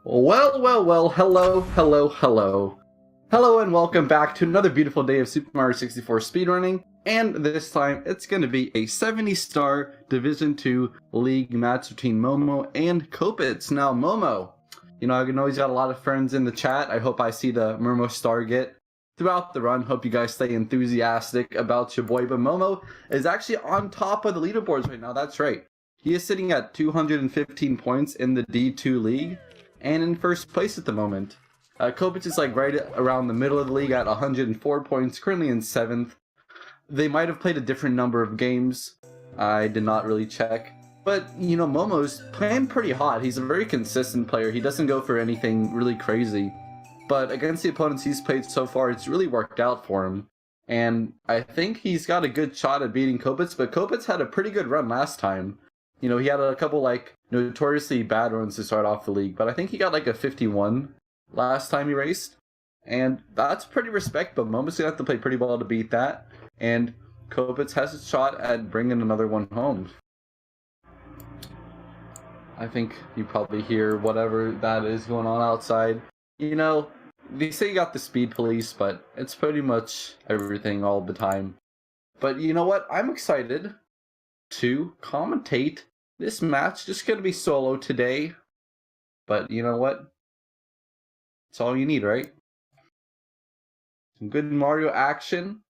Well, hello, and welcome back to another beautiful day of Super Mario 64 speedrunning, and this time it's going to be a 70-star Division 2 League match between m0m0 and Copitz. Now, m0m0, I know he's got a lot of friends in the chat. I hope I see the m0m0 star get throughout the run. Hope you guys stay enthusiastic about your boy, but m0m0 is actually on top of the leaderboards right now. That's right. He is sitting at 215 points in the D2 League, and in first place at the moment. Copitz is like right around the middle of the league at 104 points, currently in 7th. They might have played a different number of games. I did not really check. But, m0m0's playing pretty hot. He's a very consistent player. He doesn't go for anything really crazy. But against the opponents he's played so far, it's really worked out for him. And I think he's got a good shot at beating Copitz, but Copitz had a pretty good run last time. He had a couple, notoriously bad runs to start off the league, but I think he got, a 51 last time he raced. And that's pretty respectable. m0m's gonna have to play pretty well to beat that. And Copitz has a shot at bringing another one home. I think you probably hear whatever that is going on outside. They say you got the speed police, but it's pretty much everything all the time. But you know what? I'm excited to commentate this match. Just gonna be solo today, but you know what? It's all you need, right? Some good Mario action,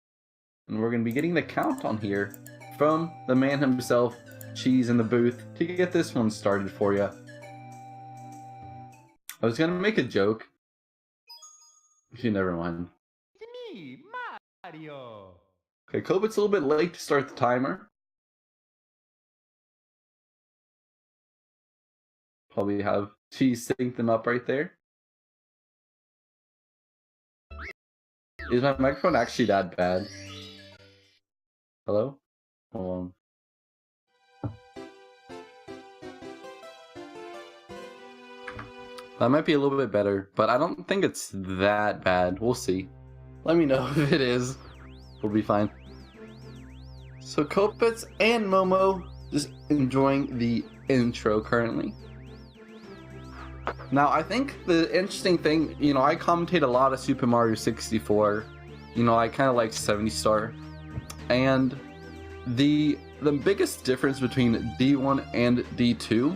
and we're gonna be getting the count on here from the man himself, Cheese in the booth, to get this one started for you. I was gonna make a joke. Actually, never mind. It's me, Mario. Okay, Copit's a little bit late to start the timer. Probably have Cheese sync them up right there. Is my microphone actually that bad? Hello? Hold on. That might be a little bit better, but I don't think it's that bad. We'll see. Let me know if it is. We'll be fine. So Copitz and m0m0 just enjoying the intro currently. Now, I think the interesting thing, I commentate a lot of Super Mario 64. I kind of like 70-star. And the biggest difference between D1 and D2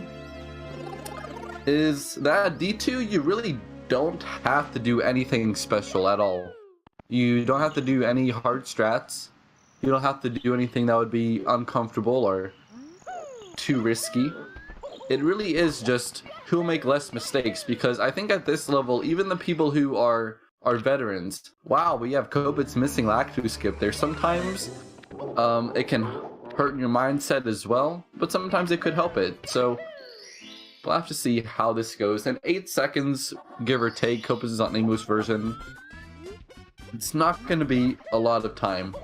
is that D2, you really don't have to do anything special at all. You don't have to do any hard strats. You don't have to do anything that would be uncomfortable or too risky. It really is just who'll make less mistakes, because I think at this level, even the people who are veterans, wow, we have Copitz missing Lactu skip there. Sometimes it can hurt your mindset as well, but sometimes it could help it. So we'll have to see how this goes. In 8 seconds, give or take, Copitz is on English version. It's not going to be a lot of time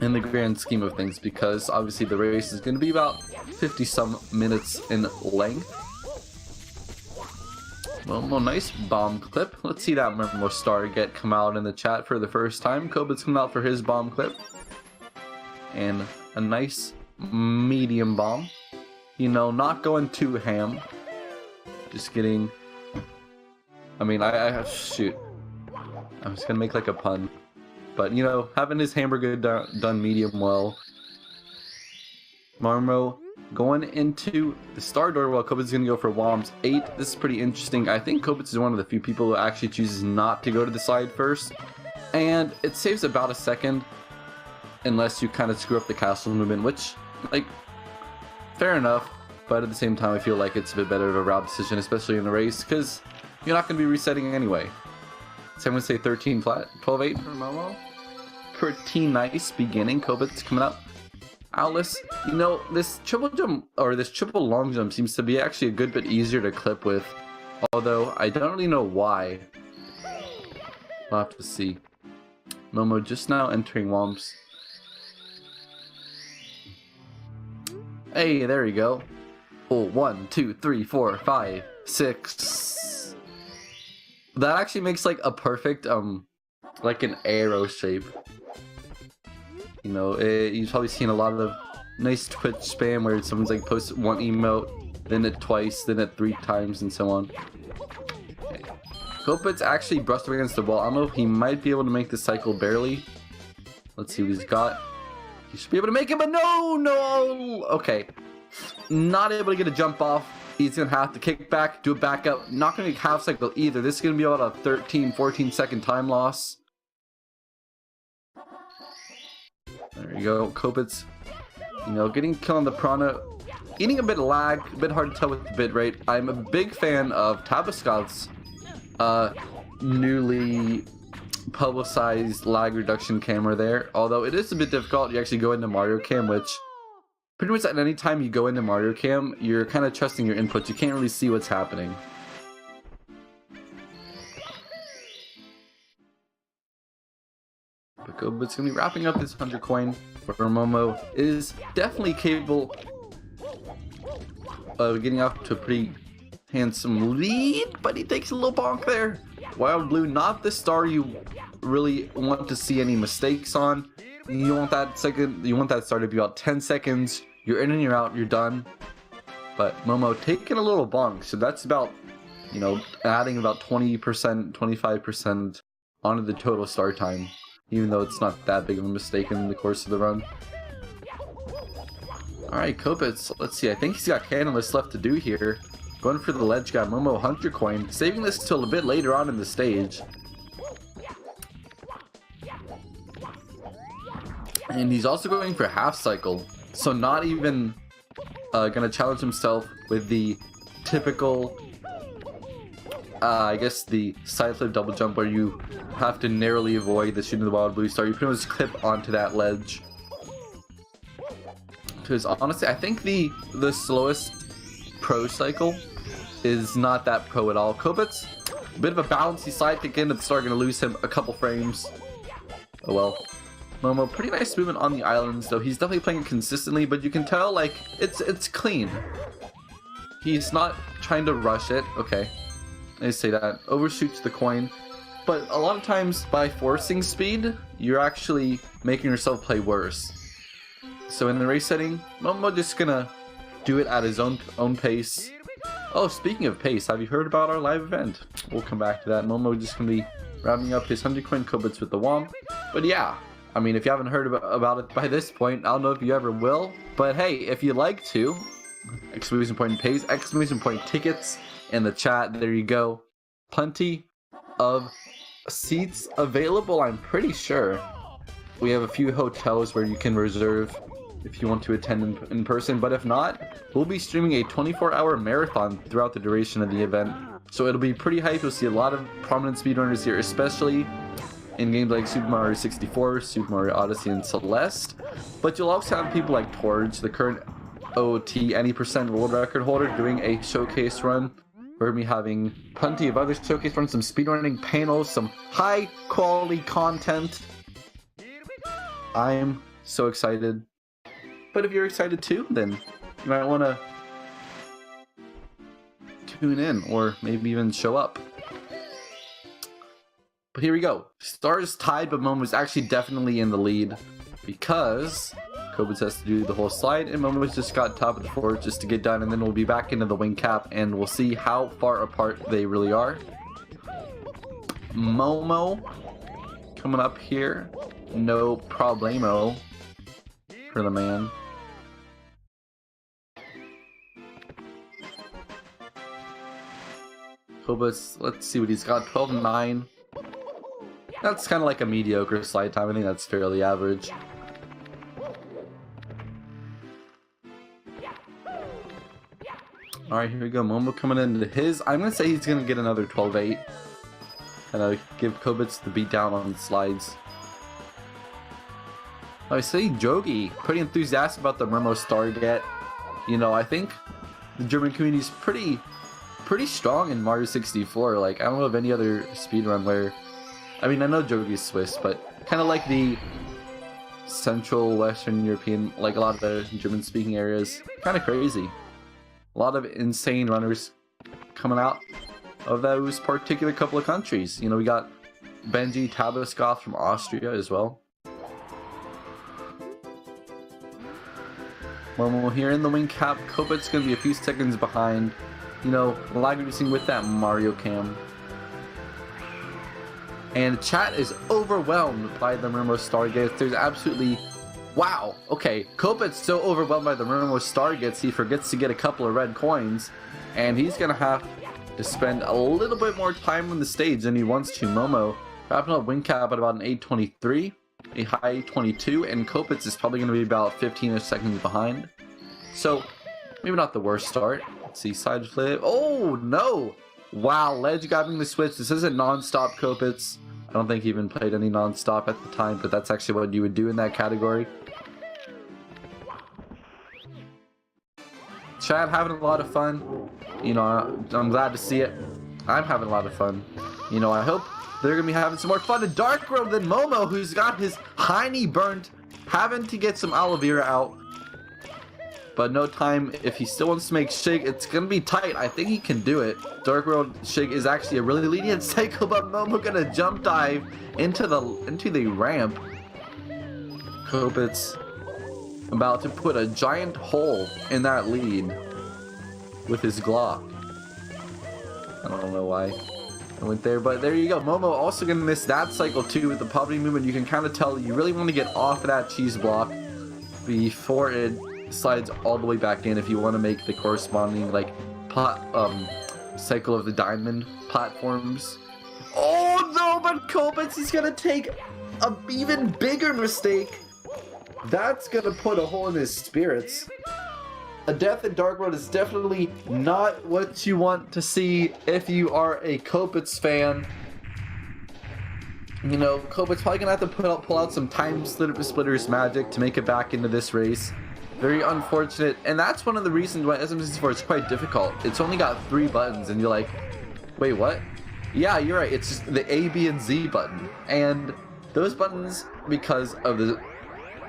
in the grand scheme of things, because obviously the race is going to be about 50-some minutes in length. Well, nice bomb clip. Let's see that m0m0 star come out in the chat for the first time. Copitz coming out for his bomb clip. And a nice medium bomb. Not going too ham. Just getting... shoot. I was gonna make a pun. But, having his hamburger done medium well. m0m0 going into the star door while Copitz is going to go for Wom's 8. This is pretty interesting. I think Copitz is one of the few people who actually chooses not to go to the side first. And it saves about a second. Unless you kind of screw up the castle movement, which, fair enough. But at the same time, I feel like it's a bit better of a route decision, especially in the race, because you're not going to be resetting anyway. So I'm going to say 13 flat, 12-8 for m0m0. Pretty nice beginning. Copitz coming up. Alice, this triple jump, or this triple long jump, seems to be actually a good bit easier to clip with. Although, I don't really know why. We'll have to see. m0m0 just now entering Womps. Hey, there you go. Oh, 1, 2, 3, 4, 5, 6. That actually makes a perfect, like an arrow shape. You've probably seen a lot of nice Twitch spam where someone's posts one emote then it twice, then it 3 times, and so on. Okay. Copitz actually brushed up against the wall. I don't know if he might be able to make the cycle barely. Let's see what he's got. He should be able to make it, but no! Okay. Not able to get a jump off. He's going to have to kick back, do a back up. Not going to make half cycle either. This is going to be about a 13, 14 second time loss. There you go. Copitz, you know, getting killed on the Piranha. Getting a bit of lag, a bit hard to tell with the bit rate. I'm a big fan of Tabascott's newly publicized lag reduction camera there. Although it is a bit difficult, you actually go into Mario Cam, which pretty much at any time you go into Mario Cam, you're kind of trusting your inputs. You can't really see what's happening. But Copitz gonna be wrapping up this 100 coin, where m0m0 is definitely capable of getting off to a pretty handsome lead, but he takes a little bonk there. Wild Blue, not the star you really want to see any mistakes on. You want that star to be about 10 seconds. You're in and you're out, you're done. But m0m0 taking a little bonk, so that's about, you know, adding about 20%, 25% onto the total star time, even though it's not that big of a mistake in the course of the run. Alright, Copitz, let's see, I think he's got Canalist left to do here. Going for the ledge guy, m0m0 100 coin, saving this till a bit later on in the stage. And he's also going for half cycle, so not even gonna challenge himself with the typical, I guess the side flip double jump where you have to narrowly avoid the shooting of the Wild Blue star. You pretty much clip onto that ledge. Because honestly, I think the slowest pro cycle is not that pro at all. Copitz, a bit of a bouncy side kick in at the start, gonna lose him a couple frames. Oh well. m0m0, pretty nice movement on the islands, though. He's definitely playing it consistently, but you can tell, like, it's clean. He's not trying to rush it. Okay, I say that. Overshoots the coin. But a lot of times, by forcing speed, you're actually making yourself play worse. So in the race setting, m0m0 just gonna do it at his own pace. Oh, speaking of pace, have you heard about our live event? We'll come back to that. m0m0 just gonna be rounding up his 100 coin Copitz with the womp. But yeah, I mean, if you haven't heard about it by this point, I don't know if you ever will. But hey, if you'd like to, exclamation point pays, exclamation point tickets in the chat. There you go. Plenty of seats available, I'm pretty sure. We have a few hotels where you can reserve if you want to attend in person, but if not, we'll be streaming a 24-hour marathon throughout the duration of the event. So it'll be pretty hype. You'll see a lot of prominent speedrunners here, especially in games like Super Mario 64, Super Mario Odyssey, and Celeste. But you'll also have people like Torge, the current OT any percent world record holder, doing a showcase run. We're going to be having plenty of other showcase runs, some speedrunning panels, some high quality content. I'm so excited. But if you're excited too, then you might want to tune in or maybe even show up. But here we go. Stars tied, but m0m0 was actually definitely in the lead because Copitz has to do the whole slide, and m0m0 just got top of the floor just to get done, and then we'll be back into the wing cap, and we'll see how far apart they really are. m0m0 coming up here, no problemo for the man. Copitz, let's see what he's got. 12-9. That's kind of like a mediocre slide time. I think that's fairly average. Alright, here we go. m0m0 coming into his. I'm going to say he's going to get another 12-8. And give Copitz the beat down on the slides. I see Jogi pretty enthusiastic about the m0m0 star get. You know, I think the German community is pretty strong in Mario 64. Like, I don't know of any other speedrun where, I mean, I know Jogi's Swiss, but kind of like the Central Western European, like a lot of the German speaking areas, kind of crazy. A lot of insane runners coming out of those particular couple of countries. You know, we got Benji Tabaskov from Austria as well. Momo here in the wing cap. Copitz gonna be a few seconds behind. You know, lag reducing with that Mario cam. And chat is overwhelmed by the m0m0 Stargates. There's absolutely... Wow! Okay, Copitz so overwhelmed by the m0m0 Stargates, he forgets to get a couple of red coins. And he's gonna have to spend a little bit more time on the stage than he wants to. m0m0 wrapping up wing cap at about an 8:23, a high 22, and Copitz is probably gonna be about 15 seconds behind. So, maybe not the worst start. Let's see, side flip. Oh, no! Wow, ledge grabbing the switch. This isn't non-stop Copitz. I don't think he even played any non-stop at the time, but that's actually what you would do in that category. Chad having a lot of fun. You know, I'm glad to see it. I'm having a lot of fun. You know, I hope they're going to be having some more fun in Dark World than m0m0, who's got his hiney burnt, having to get some aloe vera out. But no time. If he still wants to make Shig, it's going to be tight. I think he can do it. Dark World Shig is actually a really lenient cycle, but m0m0 going to jump dive into the ramp. Copitz about to put a giant hole in that lead with his Glock. I don't know why I went there, but there you go. m0m0 also going to miss that cycle too with the poverty movement. You can kind of tell you really want to get off of that cheese block before it slides all the way back in if you want to make the corresponding like cycle of the diamond platforms. Oh no, but Copitz is gonna take a even bigger mistake. That's gonna put a hole in his spirits. A death in Dark World is definitely not what you want to see if you are a Copitz fan. You know, Copitz probably gonna have to pull out some time splitters magic to make it back into this race. Very unfortunate, and that's one of the reasons why SM64 is quite difficult. It's only got 3 buttons, and you're like, wait, what? Yeah, you're right, it's just the A, B, and Z button. And those buttons, because of the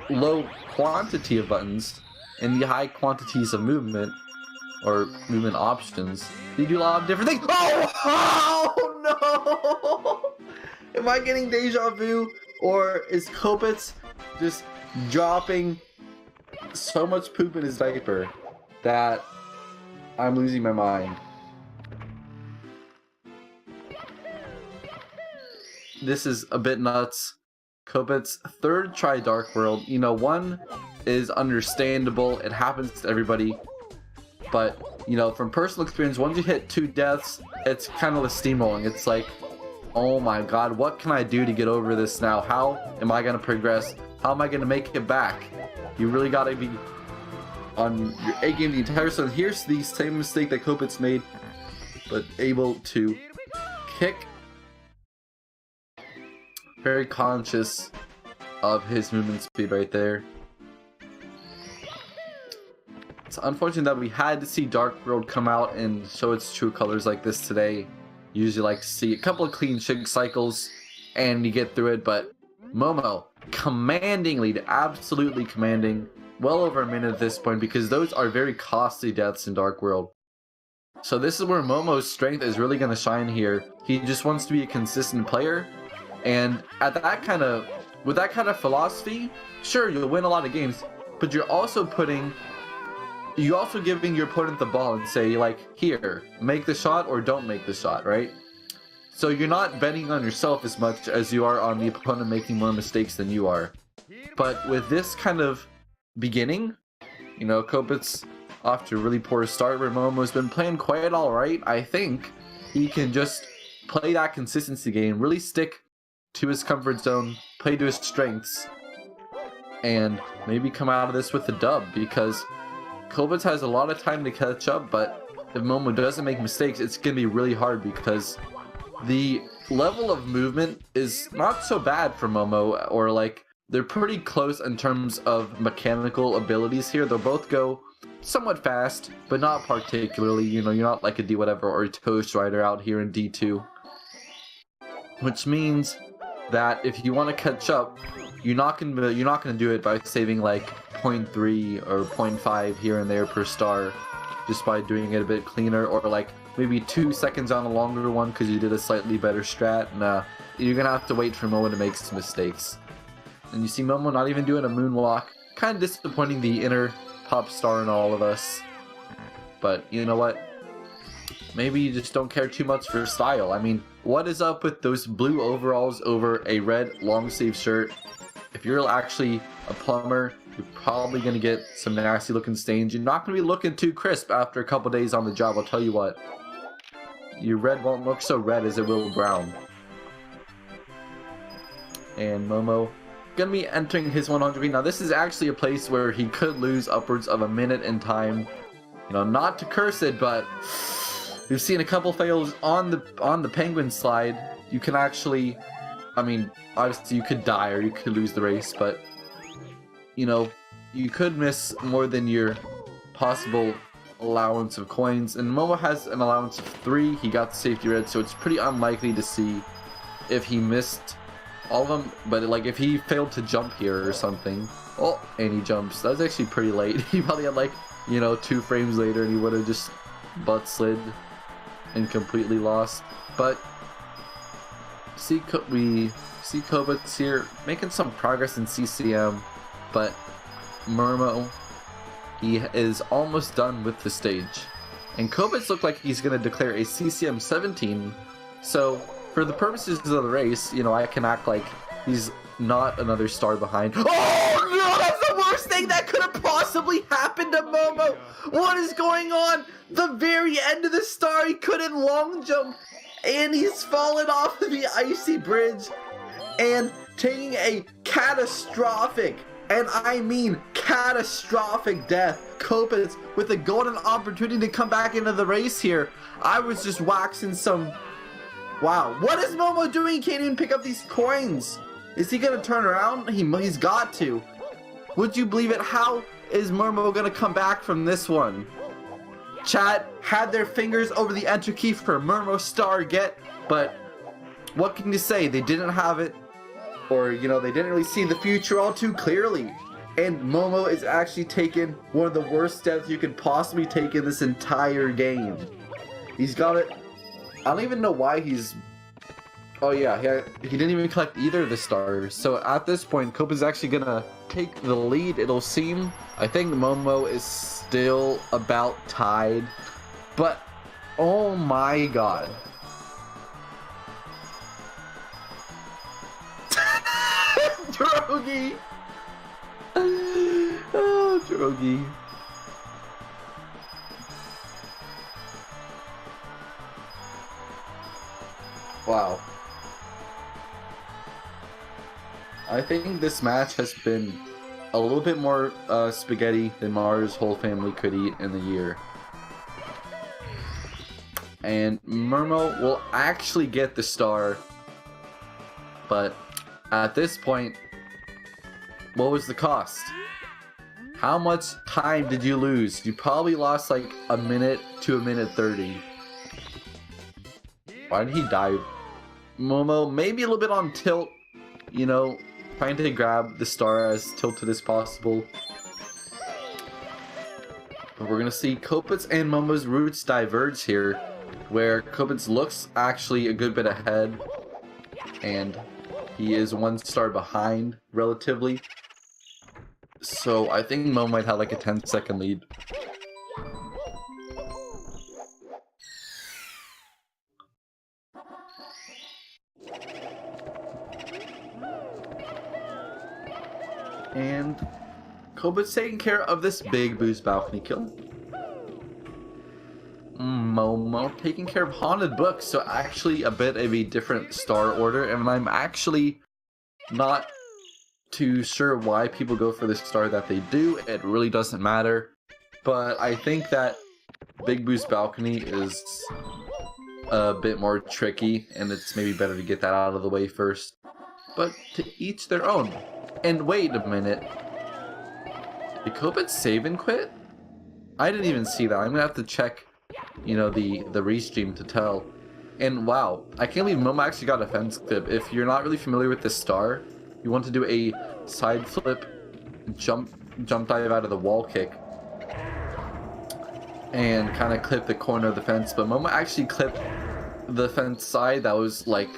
low quantity of buttons and the high quantities of movement, or movement options, they do a lot of different things. Oh no! Am I getting deja vu, or is Copitz just dropping so much poop in his diaper that I'm losing my mind? This is a bit nuts. Copitz third try Dark World. You know, one is understandable. It happens to everybody. But, you know, from personal experience, once you hit 2 deaths, it's kind of a steamrolling. It's like, oh my god, what can I do to get over this now? How am I going to progress? How am I going to make it back? You really got to be on your A game the entire time. Here's the same mistake that Copitz made, but able to kick. Very conscious of his movement speed right there. It's unfortunate that we had to see Dark World come out and show its true colors like this today. Usually like to see a couple of clean Shig cycles and you get through it, but m0m0 commanding lead, absolutely commanding, well over a minute at this point, because those are very costly deaths in Dark World. So this is where m0m0's strength is really going to shine here. He just wants to be a consistent player, and with that kind of philosophy, sure, you'll win a lot of games, but you're also giving your opponent the ball and say, like, here, make the shot or don't make the shot, right? So you're not betting on yourself as much as you are on the opponent making more mistakes than you are. But with this kind of beginning, you know, Copitz off to a really poor start where m0m0 has been playing quite alright. I think he can just play that consistency game, really stick to his comfort zone, play to his strengths, and maybe come out of this with a dub, because Copitz has a lot of time to catch up, but if m0m0 doesn't make mistakes, it's going to be really hard because the level of movement is not so bad for m0m0, or like, they're pretty close in terms of mechanical abilities here. They'll both go somewhat fast, but not particularly. You know, you're not like a D whatever or a Toast Rider out here in D2. Which means that if you want to catch up, you're not gonna do it by saving like 0.3 or 0.5 here and there per star, just by doing it a bit cleaner, or like maybe 2 seconds on a longer one because you did a slightly better strat. Nah, you're gonna have to wait for m0m0 to make some mistakes. And you see m0m0 not even doing a moonwalk. Kind of disappointing the inner pop star in all of us. But you know what? Maybe you just don't care too much for style. I mean, what is up with those blue overalls over a red long sleeve shirt? If you're actually a plumber, you're probably going to get some nasty looking stains. You're not going to be looking too crisp after a couple days on the job, I'll tell you what. Your red won't look so red as it will brown. And m0m0 going to be entering his 100 Now this is actually a place where he could lose upwards of a minute in time. You know, not to curse it, but we've seen a couple fails on the penguin slide. You can actually, I mean, obviously you could die or you could lose the race, but you know, you could miss more than your possible allowance of coins. And m0m0 has an allowance of 3. He got the safety red, so it's pretty unlikely to see if he missed all of them. But like if he failed to jump here or something, oh, and he jumps. That was actually pretty late. He probably had like, you know, 2 frames later and he would have just butt slid and completely lost. But we see Copitz here making some progress in CCM, but m0m0, he is almost done with the stage. And Copitz looked like he's going to declare a CCM 17, so for the purposes of the race, you know, I can act like he's not another star behind. Oh no, that's the worst thing that could have possibly happened to m0m0! What is going on? The very end of the star, he couldn't long jump, and he's fallen off of the icy bridge and taking a catastrophic, and I mean catastrophic death. Copitz with a golden opportunity to come back into the race here. I was just waxing some... Wow, what is m0m0 doing? He can't even pick up these coins. Is he gonna turn around? He's got to. Would you believe it? How is m0m0 gonna come back from this one? Chat had their fingers over the enter key for m0m0 star get, but what can you say? They didn't have it, or you know, they didn't really see the future all too clearly. And m0m0 is actually taking one of the worst steps you could possibly take in this entire game. He's got it. I don't even know why he's... Oh yeah, he didn't even collect either of the stars. So at this point, Copitz is actually gonna take the lead, it'll seem. I think m0m0 is still about tied, but oh my god. Drogi! Oh, Drogi. Wow. I think this match has been a little bit more spaghetti than Mars' whole family could eat in a year. And m0m0 will actually get the star, but at this point, what was the cost? How much time did you lose? You probably lost like a minute to a minute 30. Why did he die? m0m0 maybe a little bit on tilt, you know, trying to grab the star as tilted as possible. But we're gonna see Copitz and m0m0's routes diverge here, where Copitz looks actually a good bit ahead, and he is 1 star behind relatively. So I think m0m0 might have like a 10-second lead. And Copitz taking care of this big boost balcony kill. m0m0 taking care of haunted books, so actually a bit of a different star order, and I'm actually not too sure why people go for the star that they do. It really doesn't matter, but I think that big boost balcony is a bit more tricky, and it's maybe better to get that out of the way first. But to each their own. And wait a minute. Did Copitz save and quit? I didn't even see that. I'm gonna have to check, you know, the restream to tell. And wow, I can't believe m0m0 actually got a fence clip. If you're not really familiar with this star, you want to do a side flip, jump dive out of the wall kick, and kind of clip the corner of the fence. But m0m0 actually clipped the fence side that was like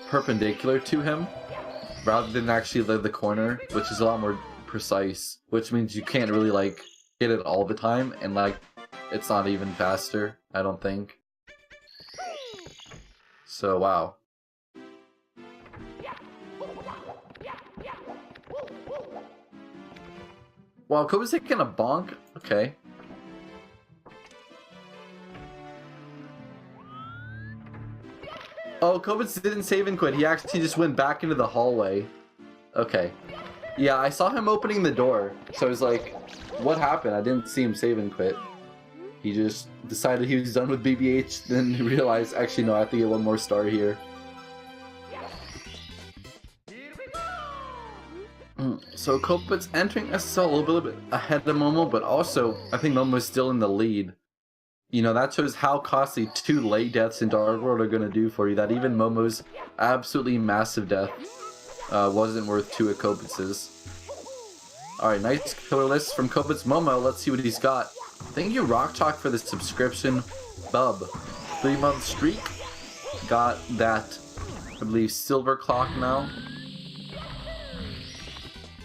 perpendicular to him, rather than actually the corner, which is a lot more precise, which means you can't really like hit it all the time, and like it's not even faster, I don't think. So wow. Wow, Kobe's taking a bonk? Okay. Oh, Copitz didn't save and quit. He actually just went back into the hallway. Okay. Yeah, I saw him opening the door. So I was like, what happened? I didn't see him save and quit. He just decided he was done with BBH, then realized, actually no, I have to get one more star here. So Copitz entering SSL a little bit ahead of m0m0, but also I think m0m0 is still in the lead. You know, that shows how costly 2 late deaths in Dark World are going to do for you, that even m0m0's absolutely massive death wasn't worth 2 of Copitz's. Alright, nice killer list from Copitz. m0m0, let's see what he's got. Thank you, Rock Chalk, for the subscription. Bub. 3-month streak. Got that, I believe, silver clock now.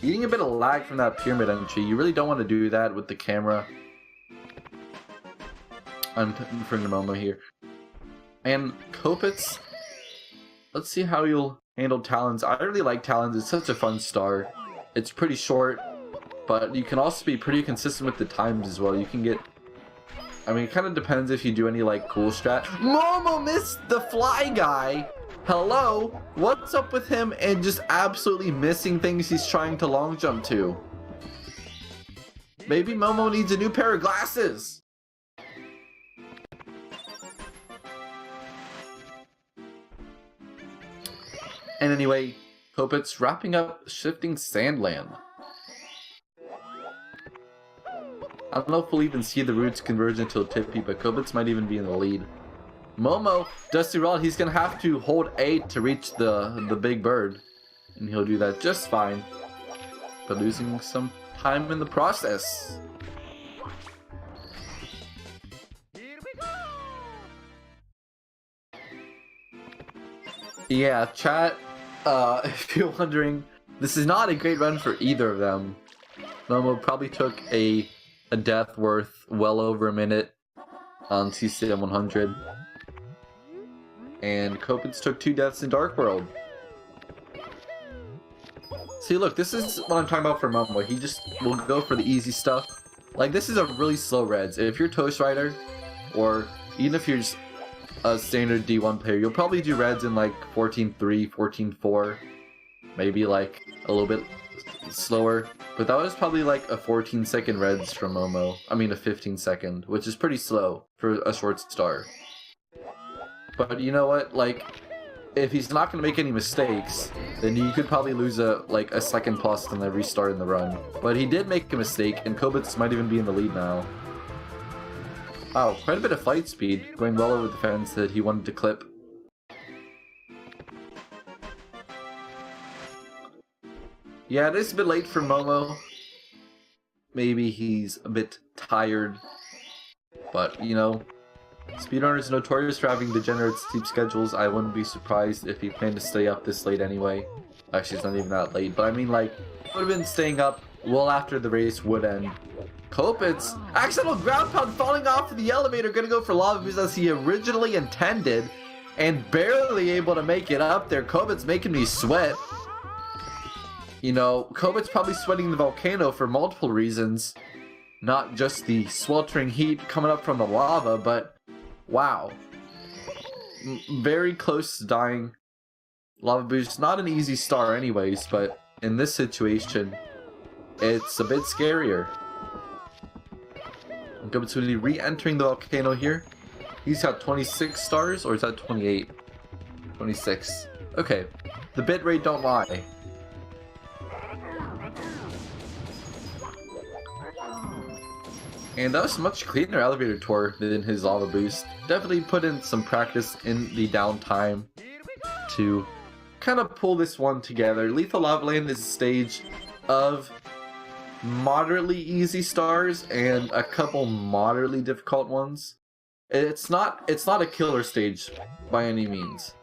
Eating a bit of lag from that pyramid entry. You really don't want to do that with the camera. I'm in front of m0m0 here. And Copitz, let's see how you'll handle Talons. I really like Talons. It's such a fun star. It's pretty short, but you can also be pretty consistent with the times as well. You can get, I mean, it kind of depends if you do any like cool strat. m0m0 missed the fly guy. Hello? What's up with him and just absolutely missing things he's trying to long jump to? Maybe m0m0 needs a new pair of glasses. And anyway, Copitz wrapping up Shifting Sandland. I don't know if we'll even see the roots converge until Tippy, but Copitz might even be in the lead. m0m0, Dusty Rod, he's gonna have to hold A to reach the big bird. And he'll do that just fine. But losing some time in the process. Yeah, chat, if you're wondering, this is not a great run for either of them. m0m0 probably took a death worth well over a minute on CCM 100. And Copitz took 2 deaths in Dark World. See, look, this is what I'm talking about for m0m0. He just will go for the easy stuff. Like, this is a really slow reds. If you're Toast Rider, or even if you're just a standard D1 player, you'll probably do reds in like 14.3, 14.4, maybe like a little bit slower. But that was probably like a 14-second reds from m0m0. I mean a 15-second, which is pretty slow for a short star. But you know what, like, if he's not going to make any mistakes, then you could probably lose a second plus on every start in the run. But he did make a mistake, and Copitz might even be in the lead now. Wow, quite a bit of fight speed, going well over the fence that he wanted to clip. Yeah, it is a bit late for m0m0. Maybe he's a bit tired, but you know, Speedrunner is notorious for having degenerate sleep schedules. I wouldn't be surprised if he planned to stay up this late anyway. Actually, it's not even that late, but I mean, like, would have been staying up well after the race would end. Copitz, accidental ground pound falling off of the elevator, gonna go for lava boost as he originally intended, and barely able to make it up there. Copitz making me sweat. You know, Copitz probably sweating the volcano for multiple reasons. Not just the sweltering heat coming up from the lava, but wow. Very close to dying. Lava boost, not an easy star anyways, but in this situation, it's a bit scarier. Copitz will be re-entering the volcano here. He's got 26 stars, or is that 28? 26. Okay, the bitrate don't lie. And that was a much cleaner elevator tour than his lava boost. Definitely put in some practice in the downtime to kind of pull this one together. Lethal Lava Land is a stage of moderately easy stars and a couple moderately difficult ones. It's not a killer stage by any means.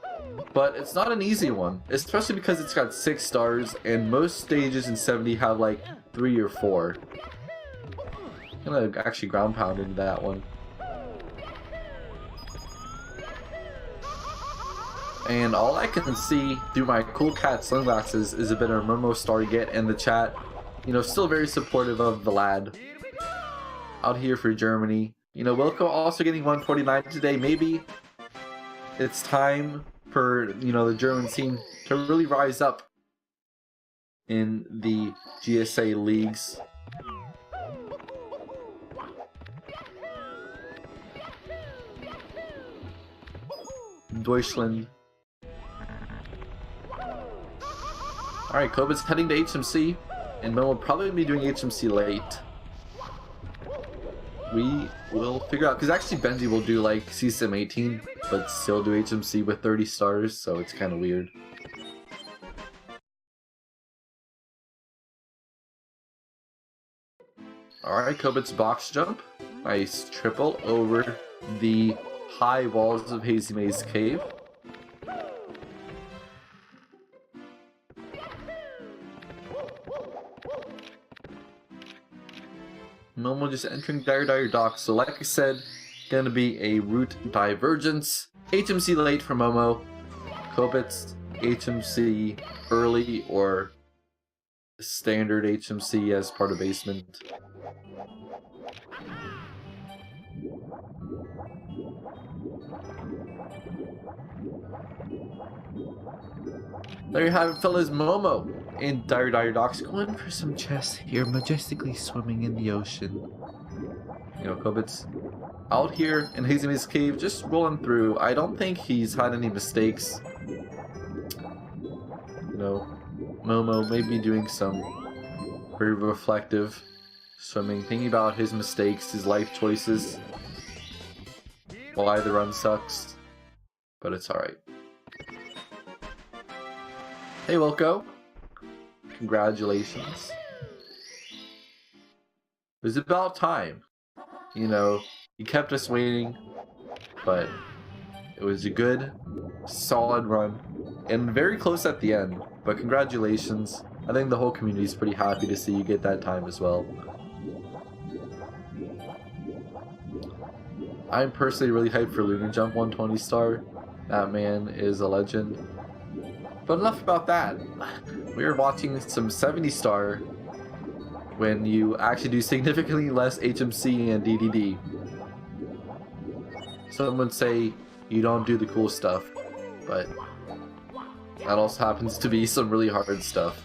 but it's not an easy one, especially because it's got 6 stars and most stages in 70 have like 3 or 4. I'm gonna actually ground pound into that one. And all I can see through my cool cat sunglasses is a bit of m0m0 star get in the chat. You know, still very supportive of the lad. Out here for Germany. You know, Wilco also getting 149 today. Maybe it's time for, you know, the German scene to really rise up in the GSA leagues. Deutschland. Alright, Copitz heading to HMC, and m0m0 will probably be doing HMC late. We will figure out, because actually Benji will do like CSM18, but still do HMC with 30 stars, so it's kind of weird. Alright, Copitz box jump. Nice triple over the high walls of Hazy Maze Cave. m0m0 just entering Dire Docks, so like I said, gonna be a route divergence. HMC late for m0m0. Copitz HMC early or standard HMC as part of basement. There you have it, fellas. m0m0 in Dire Docks going for some chess here, majestically swimming in the ocean. You know, Copitz out here in Hazy Maze Cave, just rolling through. I don't think he's had any mistakes. You know, m0m0 may be doing some very reflective swimming, thinking about his mistakes, his life choices, why the run sucks, but it's alright. Hey Wilco, congratulations. It was about time. You know, you kept us waiting, but it was a good, solid run, and very close at the end, but congratulations. I think the whole community is pretty happy to see you get that time as well. I'm personally really hyped for Lunar Jump 120 star. That man is a legend. But enough about that. We were watching some 70 star when you actually do significantly less HMC and DDD. Some would say you don't do the cool stuff, but that also happens to be some really hard stuff.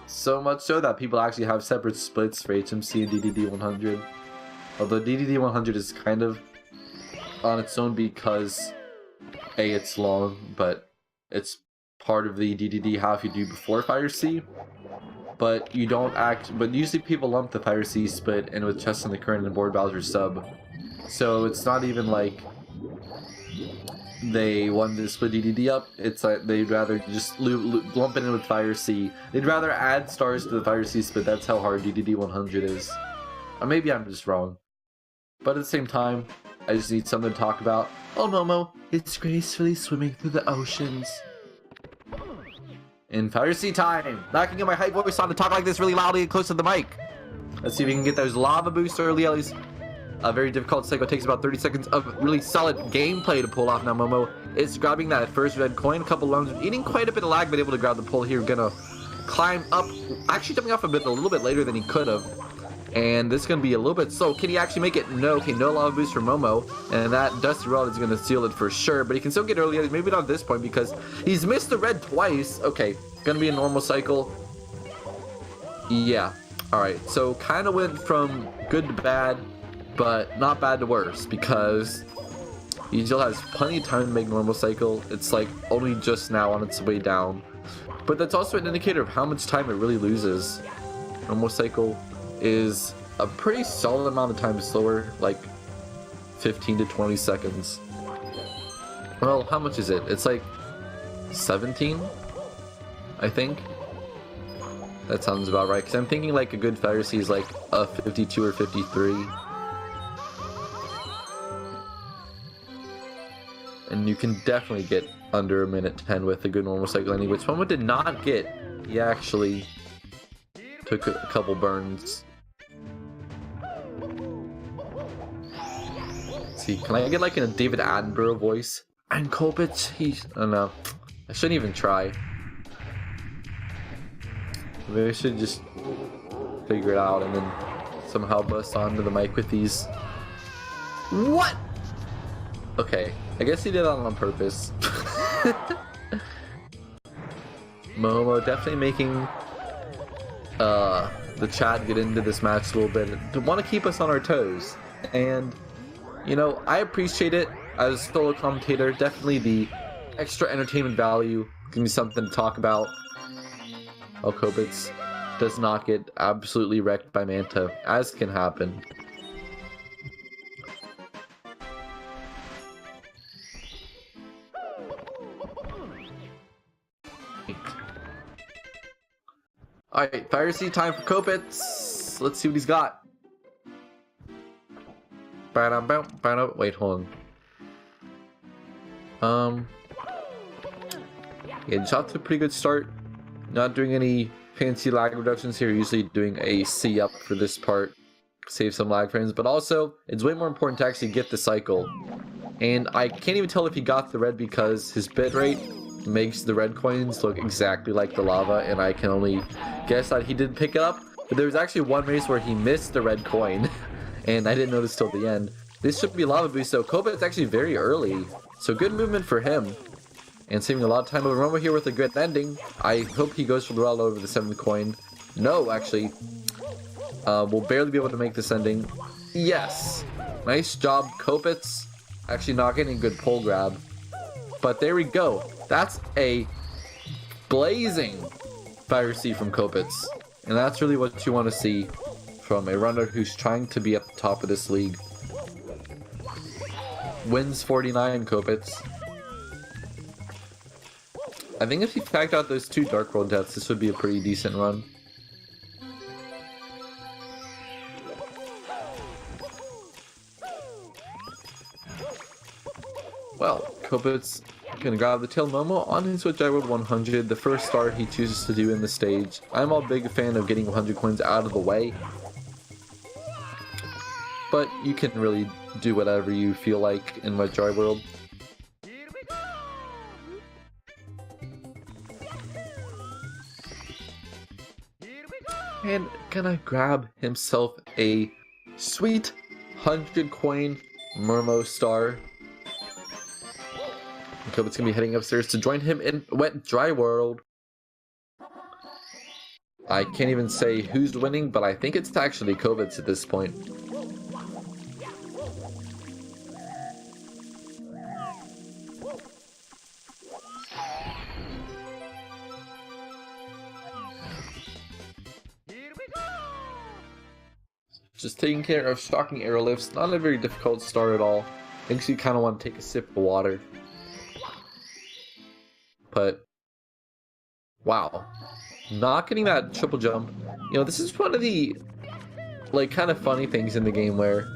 So much so that people actually have separate splits for HMC and DDD 100. Although DDD 100 is kind of on its own because A, it's long, but it's part of the DDD half you do before Fire C. But you don't but usually people lump the Fire C split in with Chess in the Current and Board Bowser sub. So it's not even like they wanted to split DDD up, it's like they'd rather just lump it in with Fire C. They'd rather add stars to the Fire C split. That's how hard DDD 100 is. Or maybe I'm just wrong. But at the same time, I just need something to talk about. Oh, m0m0, it's gracefully swimming through the oceans. In Fire C time! Now I can get my high voice on to talk like this really loudly and close to the mic. Let's see if we can get those lava boosts early. At least a very difficult cycle. Takes about 30 seconds of really solid gameplay to pull off. Now m0m0 is grabbing that first red coin. A couple lungs, eating quite a bit of lag, but able to grab the pull here. Gonna climb up, actually jumping off a little bit later than he could have. And this is going to be a little bit slow. Can he actually make it? No. Okay, no lava boost for m0m0. And that Dusty Rod is going to seal it for sure. But he can still get early. Maybe not at this point because he's missed the red twice. Okay, going to be a normal cycle. Yeah. Alright, so kind of went from good to bad, but not bad to worse because he still has plenty of time to make normal cycle. It's like only just now on its way down. But that's also an indicator of how much time it really loses. Normal cycle is a pretty solid amount of time slower, like 15 to 20 seconds. Well, how much is it? It's like 17, I think. That sounds about right, because I'm thinking like a good Fire C is like a 52 or 53. And you can definitely get under a minute 10 with a good normal cycle landing, which Momo did not get. He actually took a couple burns. Let's see, can I get like a David Attenborough voice? And Copitz, I don't know. I shouldn't even try. Maybe I should just figure it out and then somehow bust onto the mic with these. What? Okay, I guess he did that on purpose. Momo definitely making the chat get into this match a little bit to want to keep us on our toes. And, you know, I appreciate it as a solo commentator. Definitely the extra entertainment value can be something to talk about. Oh, Copitz does not get absolutely wrecked by Manta, as can happen. Alright, Fire Seed time for Copitz. Let's see what he's got. Wait, hold on. Yeah, just off to a pretty good start. Not doing any fancy lag reductions here. Usually doing a C up for this part. Save some lag frames, but also it's way more important to actually get the cycle. And I can't even tell if he got the red because his bitrate makes the red coins look exactly like the lava, and I can only guess that he did pick it up. But there was actually one race where he missed the red coin, and I didn't notice till the end. This should be lava boost, so Copitz actually very early. So good movement for him. And saving a lot of time. But Momo here with a good ending. I hope he goes for the roll over the 7th coin. No, actually. We'll barely be able to make this ending. Yes! Nice job, Copitz. Actually not getting a good pole grab. But there we go. That's a blazing Fire Seed from Copitz. And that's really what you want to see from a runner who's trying to be at the top of this league. Wins 49, Copitz. I think if he tagged out those 2 Dark World deaths, this would be a pretty decent run. Well, Copitz gonna grab the tail Momo on his Switch World 100, the first start he chooses to do in the stage. I'm a big fan of getting 100 coins out of the way. But you can really do whatever you feel like in Wet Dry World. And gonna grab himself a sweet 100 coin m0m0 star. Copitz gonna be heading upstairs to join him in Wet Dry World. I can't even say who's winning, but I think it's actually Copitz at this point. Just taking care of shocking airlifts, not a very difficult start at all. Makes you kind of want to take a sip of water. But, wow. Not getting that triple jump. You know, this is one of the, like, kind of funny things in the game where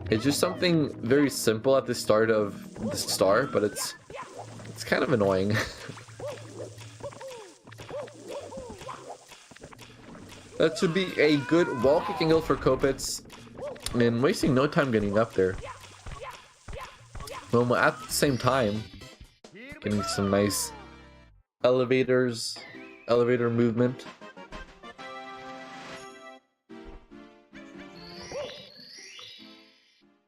it's just something very simple at the start of the star, but it's kind of annoying. That should be a good wall kick angle for Copitz. And wasting no time getting up there. Momo at the same time getting some nice elevator movement.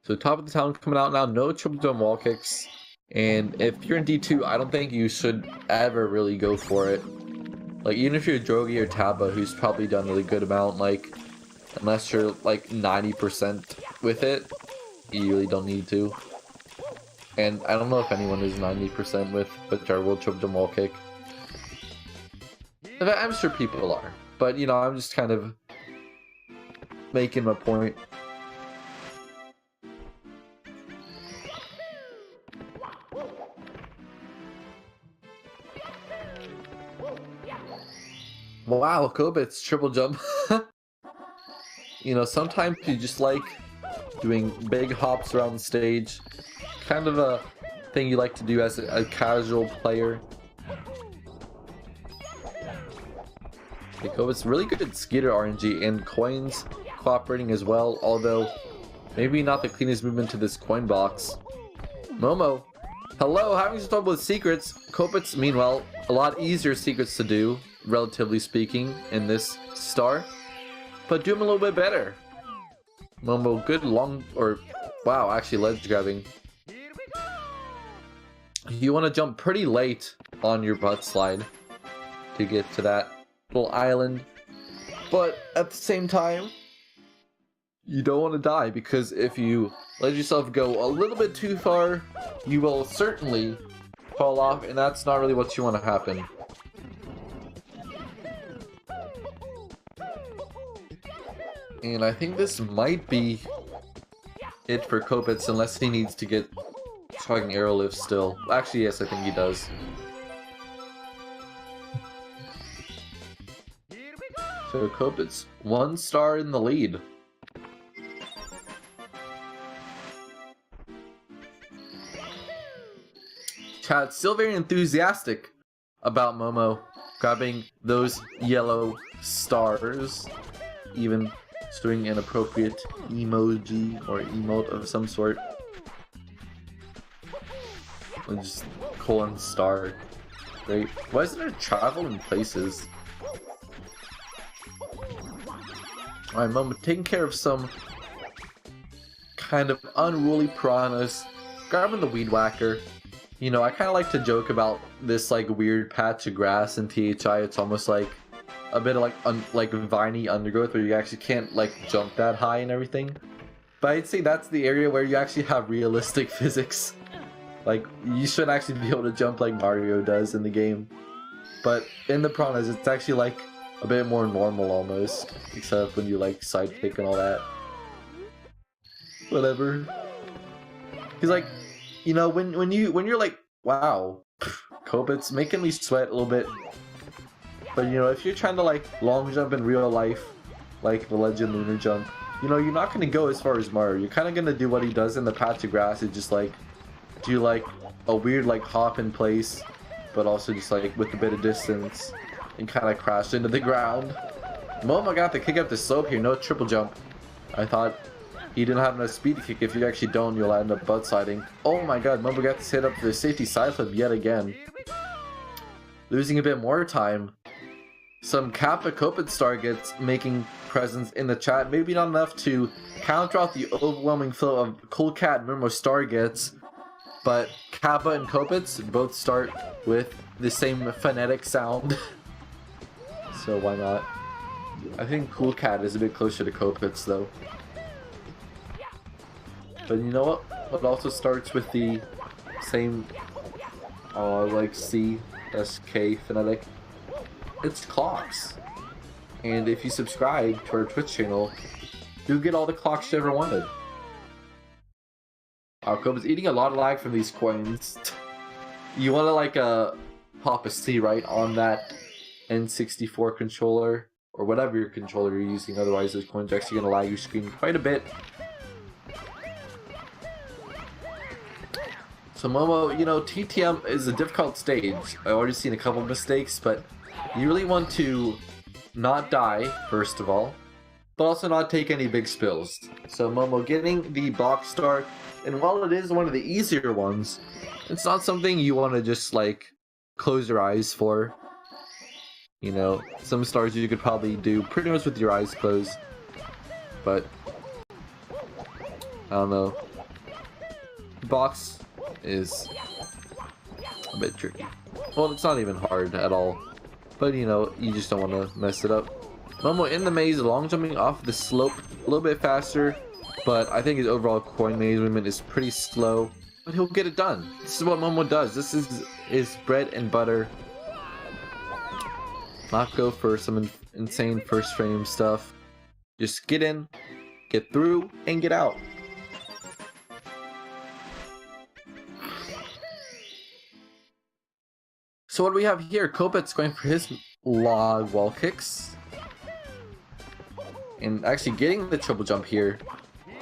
So top of the town coming out now, no triple jump wall kicks. And if you're in D2, I don't think you should ever really go for it. Like, even if you're Drogi or Taba, who's probably done a really good amount, like, unless you're, like, 90% with it, you really don't need to. And I don't know if anyone is 90% with Jarworld Triple Jump Wall Kick. I'm sure people are, but, you know, I'm just kind of making my point. Wow, Copitz triple jump. You know, sometimes you just like doing big hops around the stage. Kind of a thing you like to do as a casual player. It's really good at Skeeter RNG and coins cooperating as well, although maybe not the cleanest movement to this coin box. m0m0, hello, having some trouble with secrets. Copitz, meanwhile, a lot easier secrets to do, relatively speaking, in this star, but do them a little bit better. m0m0, good long, or wow, actually ledge grabbing. You want to jump pretty late on your butt slide to get to that little island, but at the same time, you don't want to die, because if you let yourself go a little bit too far, you will certainly fall off, and that's not really what you want to happen. And I think this might be it for Copitz, unless he needs to get fucking arrow lift still. Actually, yes, I think he does. So Copitz, 1 star in the lead. Chat still very enthusiastic about m0m0 grabbing those yellow stars, even doing an appropriate emoji or emote of some sort. Or just colon star. Great. Why isn't there travel in places? Alright, m0m0 taking care of some kind of unruly piranhas. Grabbing the weed whacker. You know, I kind of like to joke about this like weird patch of grass in THI. It's almost like a bit of like viney undergrowth where you actually can't like jump that high and everything. But I'd say that's the area where you actually have realistic physics. Like, you shouldn't actually be able to jump like Mario does in the game. But in the piranhas, it's actually like a bit more normal almost. Except when you like sidekick and all that. Whatever. He's like, you know, when you're like, wow, Copitz making me sweat a little bit. But you know, if you're trying to like long jump in real life, like the Legend Lunar Jump, you know, you're not gonna go as far as Mario. You're kind of gonna do what he does in the patch of grass. It's just like do like a weird like hop in place, but also just like with a bit of distance and kind of crash into the ground. m0m0 got the kick up the slope here, no triple jump. I thought he didn't have enough speed to kick. If you actually don't, you'll end up butt sliding. Oh my god, m0m0 got this hit up for the safety side flip yet again. Losing a bit more time. Some Kappa Copitz targets making presence in the chat. Maybe not enough to counter out the overwhelming flow of Cool Cat and m0m0 Stargets, but Kappa and Copitz both start with the same phonetic sound. So why not? I think Cool Cat is a bit closer to Copitz though. But you know what? It also starts with the same, like C, S, K phonetic. It's clocks. And if you subscribe to our Twitch channel, you'll get all the clocks you ever wanted. Copitz eating a lot of lag from these coins. You want to like pop a C right on that N64 controller, or whatever your controller you're using, otherwise those coins are actually going to lag your screen quite a bit. So m0m0, you know, TTM is a difficult stage. I've already seen a couple mistakes, but you really want to not die, first of all, but also not take any big spills. So m0m0 getting the box star, and while it is one of the easier ones, it's not something you want to just like close your eyes for. You know, some stars you could probably do pretty much with your eyes closed, but I don't know. Box is a bit tricky. Well, it's not even hard at all, but you know, you just don't want to mess it up. m0m0 in the maze, long jumping off the slope a little bit faster, but I think his overall coin maze movement is pretty slow, but he'll get it done. This is what m0m0 does. This is his bread and butter. Not go for some insane first frame stuff. Just get in, get through, and get out. So what do we have here? Copitz going for his log wall kicks. And actually getting the triple jump here.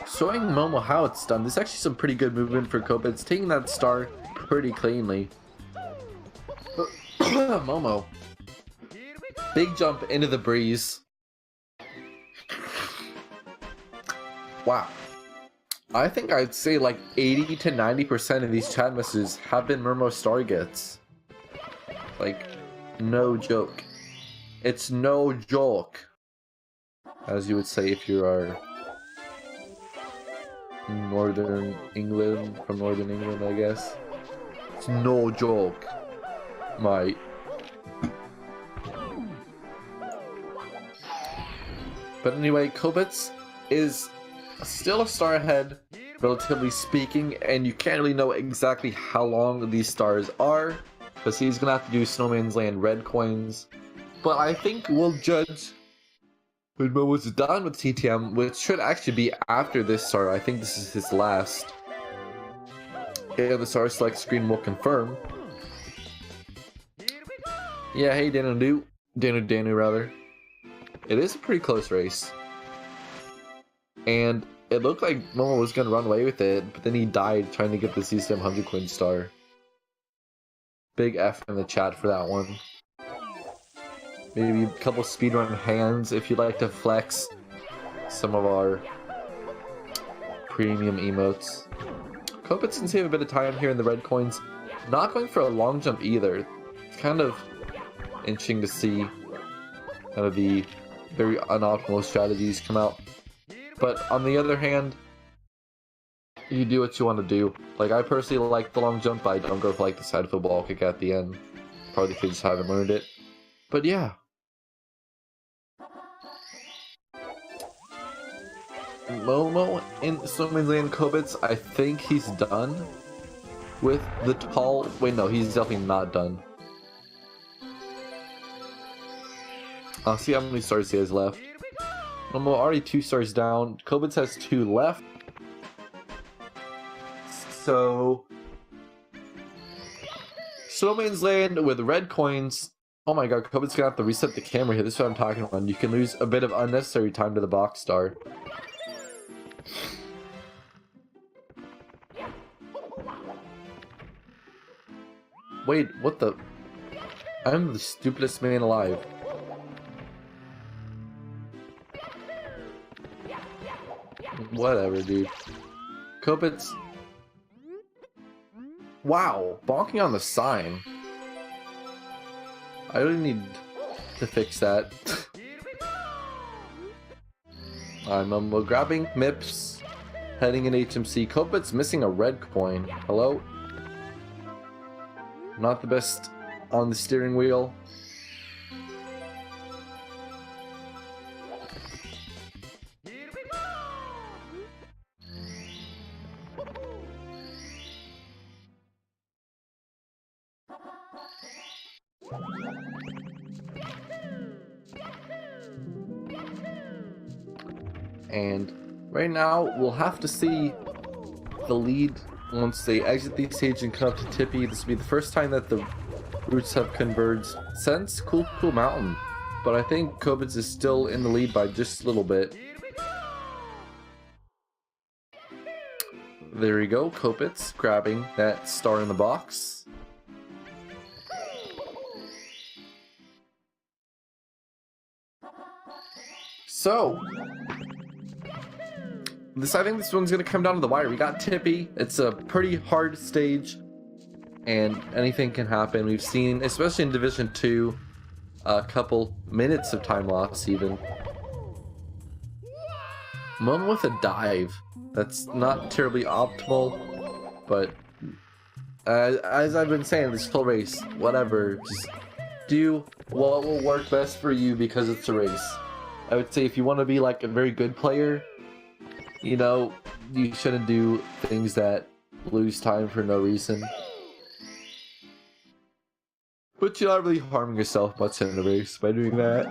Showing m0m0 how it's done. This is actually some pretty good movement for Copitz. Taking that star pretty cleanly. Momo. Big jump into the breeze. Wow. I think I'd say like 80 to 90% of these chat messages have been m0m0 star gets. Like, no joke. It's no joke. As you would say if you are Northern England, from Northern England, I guess. It's no joke, mate. But anyway, Copitz is still a star ahead, relatively speaking, and you can't really know exactly how long these stars are, because he's gonna have to do Snowman's Land red coins. But I think we'll judge when m0m0's done with TTM, which should actually be after this star. I think this is his last. Yeah, the star select screen will confirm. Yeah, hey Danu rather. It is a pretty close race. And it looked like m0m0 was gonna run away with it, but then he died trying to get the CCM 100 coin star. Big F in the chat for that one. Maybe a couple speedrun hands if you'd like to flex some of our premium emotes. Copitz can save a bit of time here in the red coins. Not going for a long jump either. It's kind of interesting to see kind of the very unoptimal strategies come out. But on the other hand, you do what you want to do. Like, I personally like the long jump, but I don't go for like the side football kick at the end. Probably because I just haven't learned it. But yeah. m0m0 in Snowman's Land Copitz, I think he's done with the tall... Wait, no, he's definitely not done. I'll see how many stars he has left. m0m0 already 2 stars down. Copitz has 2 left. So... Snowman's Land with red coins. Oh my god, Copitz gonna have to reset the camera here. This is what I'm talking about. You can lose a bit of unnecessary time to the box star. Wait, what the... I'm the stupidest man alive. Whatever, dude. Copitz... Wow, bonking on the sign. I really need to fix that. I'm grabbing MIPS, heading in HMC. Copitz missing a red coin. Hello? Not the best on the steering wheel. And right now, we'll have to see the lead once they exit the stage and come up to Tippy. This will be the first time that the routes have converged since Cool Mountain. But I think Copitz is still in the lead by just a little bit. There we go, Copitz grabbing that star in the box. So... I think this one's going to come down to the wire. We got Tippy. It's a pretty hard stage, and anything can happen. We've seen, especially in Division 2, a couple minutes of time loss even. m0m0 with a dive. That's not terribly optimal, but as I've been saying this whole race, whatever, just do what will work best for you because it's a race. I would say if you want to be like a very good player, you know, you shouldn't do things that lose time for no reason. But you're not really harming yourself much in the race by doing that.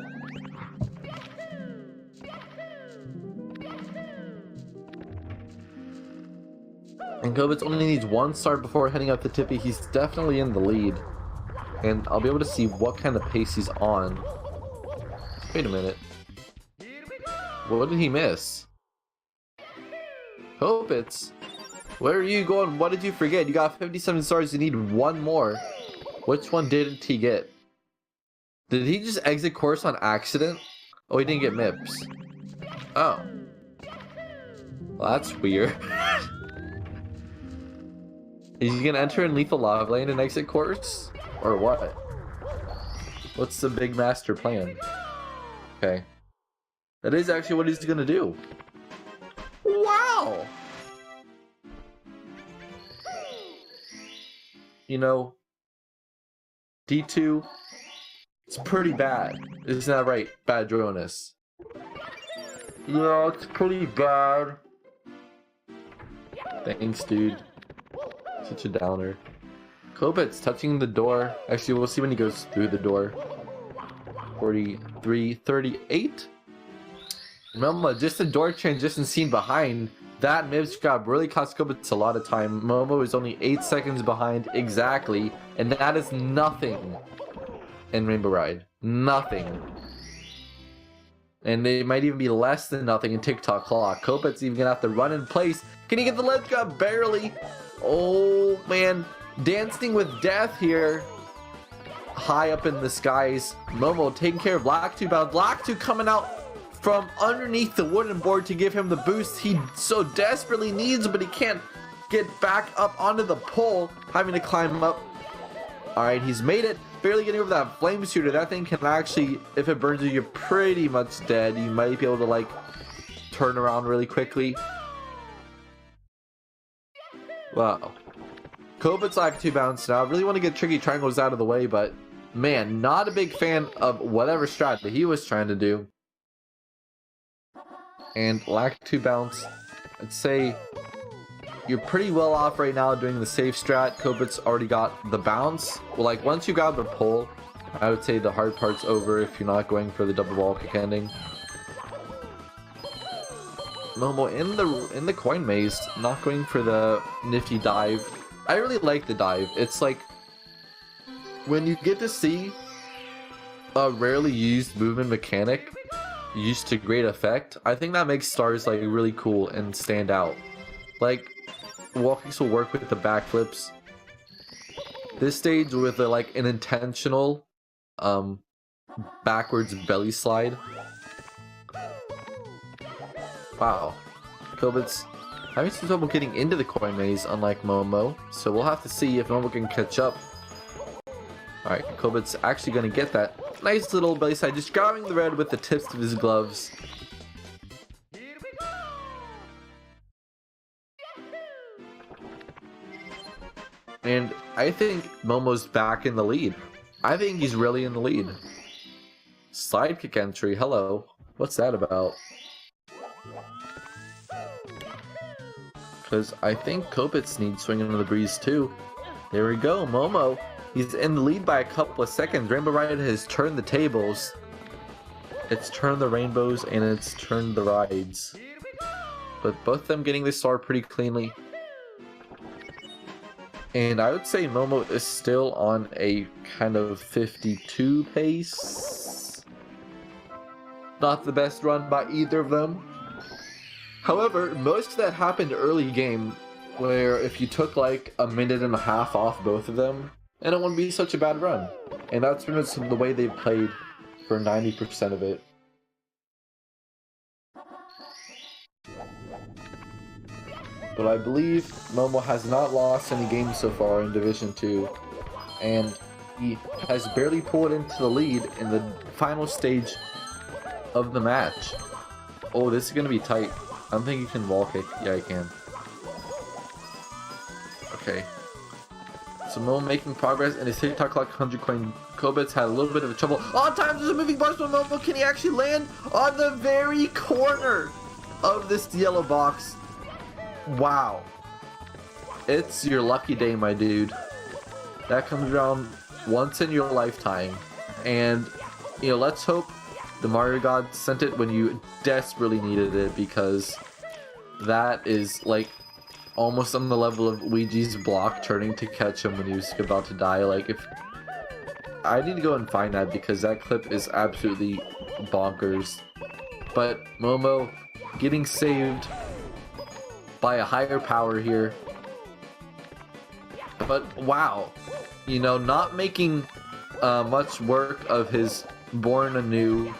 And Copitz only needs 1 star before heading up to Tippy. He's definitely in the lead. And I'll be able to see what kind of pace he's on. Wait a minute. What did he miss? Copitz Where are you going? What did you forget? You got 57 stars. You need one more. Which one didn't he get? Did he just exit course on accident? Oh, he didn't get MIPS. Oh. Well, that's weird. Is he gonna enter in lethal lava lane and exit course? Or what? What's the big master plan? Okay. That is actually what he's gonna do. Wow! You know, D2, it's pretty bad. Isn't that right, Bad Jonas? Yeah, it's pretty bad. Thanks, dude. Such a downer. Copitz touching the door. Actually, we'll see when he goes through the door. 43, 38? Remember, just the door transition scene behind. That MIPS grab really cost Copitz a lot of time. Momo is only 8 seconds behind exactly, and that is nothing in Rainbow Ride. Nothing. And it might even be less than nothing in TikTok Clock. Copitz even gonna have to run in place. Can he get the ledge grab? Barely. Oh man, dancing with death here. High up in the skies. Momo taking care of Black 2 bound. Black 2 coming out from underneath the wooden board to give him the boost he so desperately needs, but he can't get back up onto the pole, having to climb up. Alright, he's made it. Barely getting over that flame shooter. That thing can actually, if it burns you, you're pretty much dead. You might be able to like turn around really quickly. Wow. Copitz Black 2 bounce now. I really want to get tricky triangles out of the way, but man, not a big fan of whatever strat that he was trying to do. And Black 2 bounce, I'd say you're pretty well off right now doing the safe strat. Copitz already got the bounce. Well, like once you grab the pole, I would say the hard part's over if you're not going for the double wall kick ending. Momo in the coin maze, not going for the nifty dive. I really like the dive. It's like when you get to see a rarely used movement mechanic used to great effect, I think that makes stars like really cool and stand out. Like wall kicks will work with the backflips. This stage with like an intentional backwards belly slide. Wow. Copitz having some trouble getting into the coin maze, unlike Momo. So we'll have to see if Momo can catch up. Alright, Copitz actually going to get that nice little belly slide, just grabbing the red with the tips of his gloves. And I think Momo's back in the lead. I think he's really in the lead. Slide kick entry, hello. What's that about? Because I think Copitz needs swinging into the breeze too. There we go, Momo. He's in the lead by a couple of seconds. Rainbow Ride has turned the tables. It's turned the rainbows and it's turned the rides. But both of them getting this star pretty cleanly. And I would say Momo is still on a kind of 52 pace. Not the best run by either of them. However, most of that happened early game, where if you took like a minute and a half off both of them, and it wouldn't be such a bad run. And that's pretty much the way they've played for 90% of it. But I believe Momo has not lost any games so far in Division 2, and he has barely pulled into the lead in the final stage of the match. Oh, this is going to be tight. I don't think you can wall kick. Yeah, I can. Okay. So Momo making progress in his TikTok Clock 100 coin. Copitz had a little bit of trouble. On time, there's a moving box, but Momo, can he actually land on the very corner of this yellow box? Wow. It's your lucky day, my dude. That comes around once in your lifetime. And, you know, let's hope the Mario God sent it when you desperately needed it, because that is like almost on the level of Ouija's block turning to catch him when he was about to die. Like, if I need to go and find that, because that clip is absolutely bonkers. But Momo getting saved by a higher power here. But wow, you know, not making much work of his born anew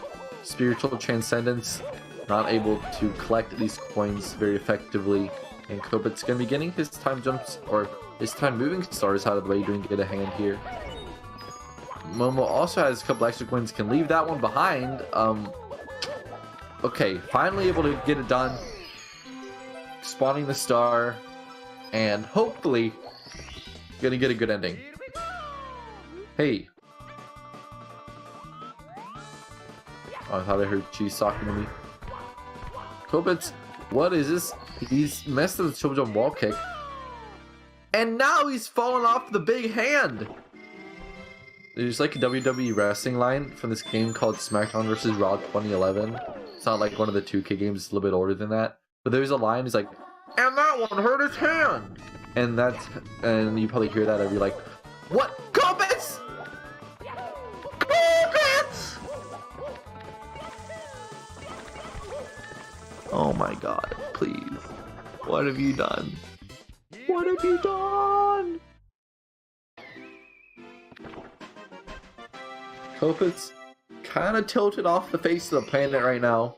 spiritual transcendence, not able to collect these coins very effectively, and Copitz gonna be getting his time jumps or his time moving stars out of the way, doing get a hand here. m0m0 also has a couple extra coins, can leave that one behind. Okay, finally able to get it done, spawning the star, and hopefully gonna get a good ending. Hey. Oh, I thought I heard cheese talking to me. Copitz, what is this? He's messed up the triple jump wall kick. And now he's fallen off the big hand! There's like a WWE wrestling line from this game called SmackDown vs. Raw 2011. It's not like one of the 2K games, it's a little bit older than that. But there's a line, he's like, and that one hurt his hand! And you probably hear that and you're like, what? Copitz! Copitz! Oh my god, please. What have you done? What have you done? Copitz kind of tilted off the face of the planet right now.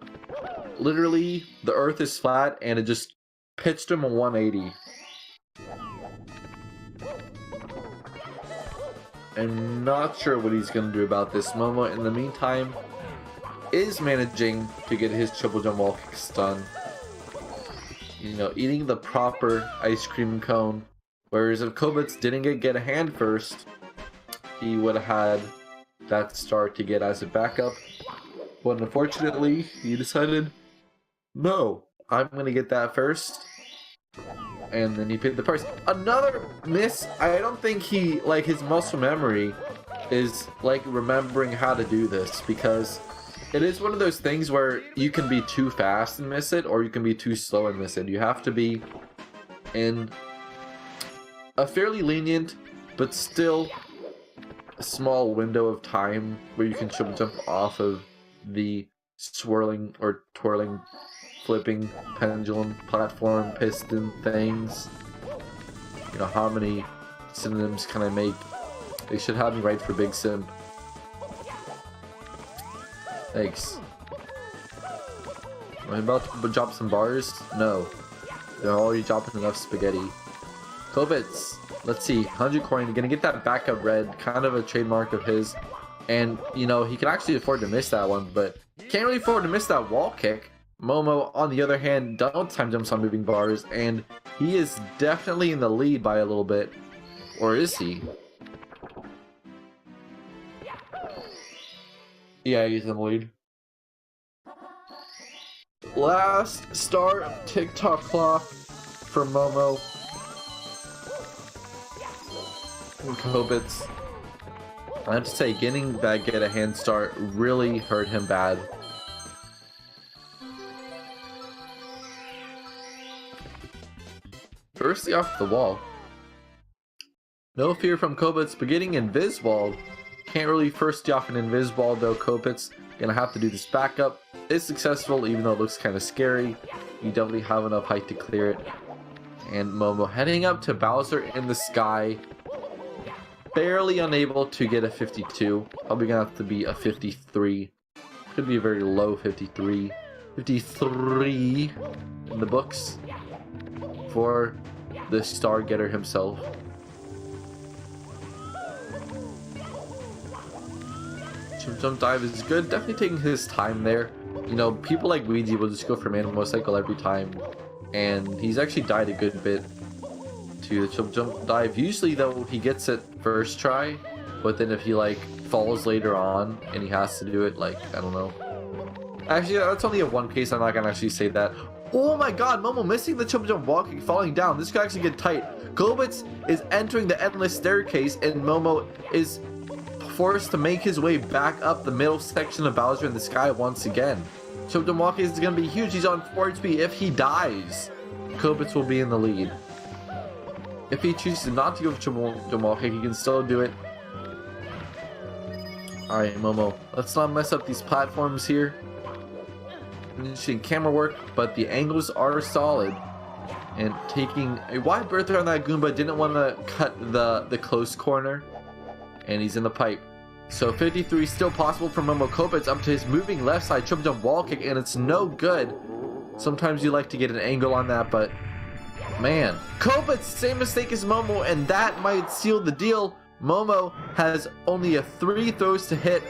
Literally, the earth is flat and it just pitched him a 180. I'm not sure what he's going to do about this. m0m0 in the meantime is managing to get his triple jump wall kicks done. You know, eating the proper ice cream cone. Whereas if Copitz didn't get a hand first, he would have had that star to get as a backup. But unfortunately, he decided, no, I'm going to get that first. And then he paid the price. Another miss. I don't think he, like, his muscle memory is like remembering how to do this, because it is one of those things where you can be too fast and miss it, or you can be too slow and miss it. You have to be in a fairly lenient but still a small window of time where you can triple jump off of the swirling or twirling flipping pendulum platform piston things. You know, how many synonyms can I make? They should have me right for Big Simp. Thanks. Am I about to drop some bars? No. They're already dropping enough spaghetti. Copitz, let's see, 100 coin, gonna get that backup red, kind of a trademark of his. And, you know, he can actually afford to miss that one, but can't really afford to miss that wall kick. m0m0, on the other hand, don't time jumps on moving bars, and he is definitely in the lead by a little bit. Or is he? Yeah, he's in the lead. Last start of TikTok clock for m0m0. And Copitz. I have to say, getting that get a hand start really hurt him bad. Firstly off the wall. No fear from Copitz, but getting invis walled. Can't really first off an invis wall though. Copitz gonna have to do this backup. It's successful, even though it looks kind of scary. You definitely have enough height to clear it. And m0m0 heading up to Bowser in the sky. Barely unable to get a 52. Probably gonna have to be a 53. Could be a very low 53. 53 in the books for the star getter himself. Jump dive is good. Definitely taking his time there. You know, people like Luigi will just go for man cycle every time, and he's actually died a good bit to the jump dive. Usually though, he gets it first try, but then if he like falls later on and he has to do it, like, I don't know. Actually, that's only a one case. I'm not gonna actually say that. Oh my god, m0m0 missing the triple jump walking, falling down. This could actually get tight. Copitz is entering the endless staircase, and m0m0 is forced to make his way back up the middle section of Bowser in the sky once again. Triple jump walking is gonna be huge. He's on 4 HP. If he dies, Copitz will be in the lead. If he chooses not to go for triple jump walking, he can still do it. Alright, m0m0, let's not mess up these platforms here. Interesting camera work, but the angles are solid. and taking a wide berth on that Goomba. Didn't want to cut the close corner, and he's in the pipe. So 53 still possible for m0m0. Copitz up to his moving left side triple jump wall kick, and it's no good. Sometimes you like to get an angle on that, but man, Copitz, same mistake as m0m0, and that might seal the deal. m0m0 has only 3 throws to hit,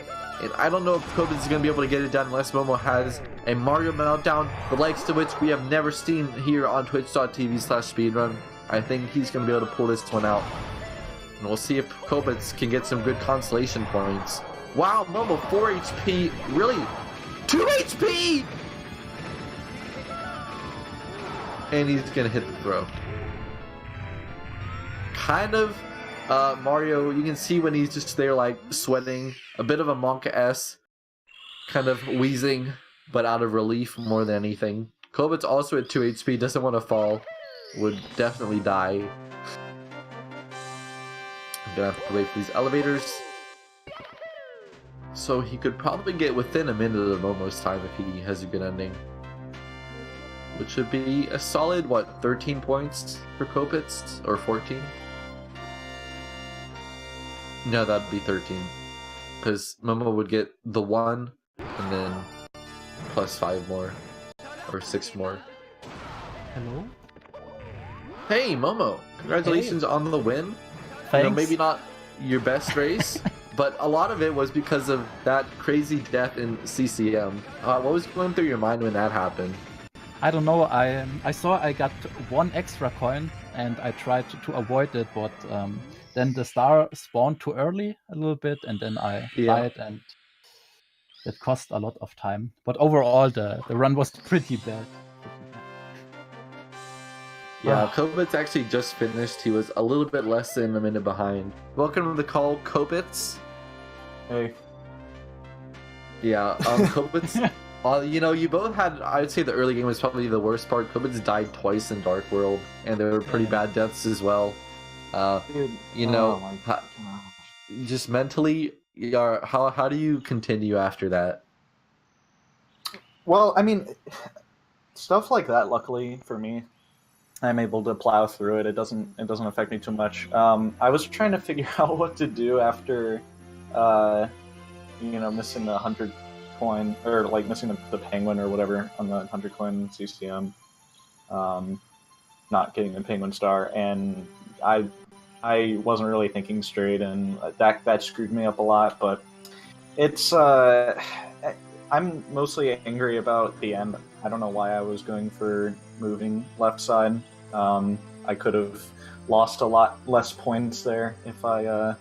and I don't know if Copitz is going to be able to get it done unless m0m0 has a Mario meltdown, the likes to which we have never seen here on twitch.tv/speedrun. I think he's going to be able to pull this one out. And we'll see if Copitz can get some good consolation points. Wow, m0m0 4 HP, really? 2 HP! And he's going to hit the throw. Kind of Mario, you can see when he's just there like sweating, a bit of a Monka-esque, kind of wheezing, but out of relief more than anything. Copitz also at 2 HP, doesn't want to fall, would definitely die. I'm gonna have to wait for these elevators. So he could probably get within a minute of m0m0's time if he has a good ending. Which would be a solid, what, 13 points for Copitz? Or 14? No, that'd be 13. Because m0m0 would get the 1, and then plus 5 more. Or 6 more. Hello? Hey, m0m0! Congratulations on the win. Thanks. You know, maybe not your best race, but a lot of it was because of that crazy death in CCM. What was going through your mind when that happened? I don't know, I saw I got 1 extra coin and I tried to avoid it, but then the star spawned too early a little bit and then I died, and it cost a lot of time. But overall the run was pretty bad. Yeah, Copitz actually just finished. He was a little bit less than a minute behind. Welcome to the call, Copitz. Hey. Yeah, Copitz. You know, you both had, I would say the early game was probably the worst part. Copitz died twice in Dark World, and they were pretty bad deaths as well. Dude, you know, just mentally, how do you continue after that? Well, I mean, stuff like that, luckily for me, I'm able to plow through it. It doesn't affect me too much. I was trying to figure out what to do after, you know, missing the 100 coin, or like missing the penguin or whatever on the 100 coin CCM, not getting the penguin star, and I wasn't really thinking straight, and that screwed me up a lot. But it's I'm mostly angry about the end. I don't know why I was going for moving left side. I could have lost a lot less points there if I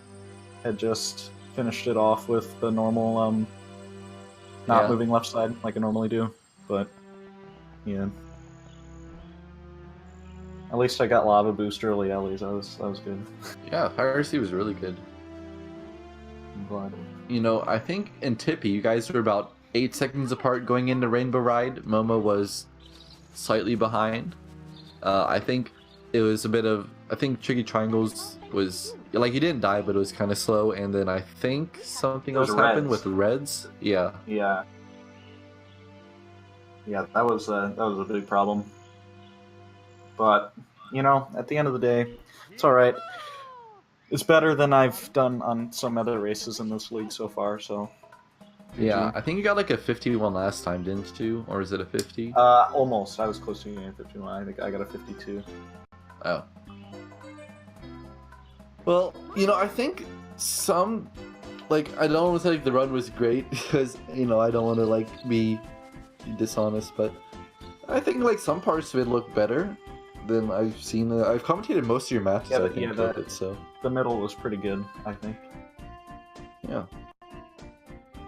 had just finished it off with the normal not moving left side like I normally do. But yeah, at least I got lava boost early. At least that was good. Yeah, Piracy was really good. I'm glad. You know, I think in Tippy, you guys were about 8 seconds apart going into Rainbow Ride. m0m0 was slightly behind. I think it was a bit of, I think Tricky Triangles was, like, he didn't die, but it was kind of slow, and then I think something else happened with Reds. Yeah. Yeah, that was a big problem. But, you know, at the end of the day, it's alright. It's better than I've done on some other races in this league so far, so... Yeah, I think you got like a 51 last time, didn't you? Or is it a 50? Almost. I was close to getting a 51. I think I got a 52. Oh. Well, you know, I think some, like, I don't want to say like the run was great because, you know, I don't want to like be dishonest, but I think like some parts of it look better than I've seen. I've commentated most of your matches, I think, so. The middle was pretty good, I think. Yeah.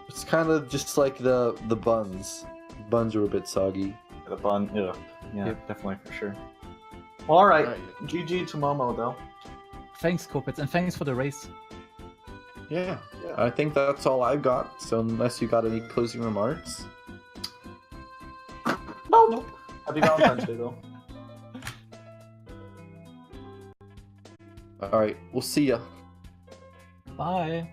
It's kind of just like the buns. Buns are a bit soggy. The bun, yeah, definitely for sure. Well, all right. GG to m0m0 though. Thanks, Copitz, and thanks for the race. Yeah, I think that's all I've got. So unless you got any closing remarks. Nope. Happy Valentine's Day though. All right, we'll see ya. Bye.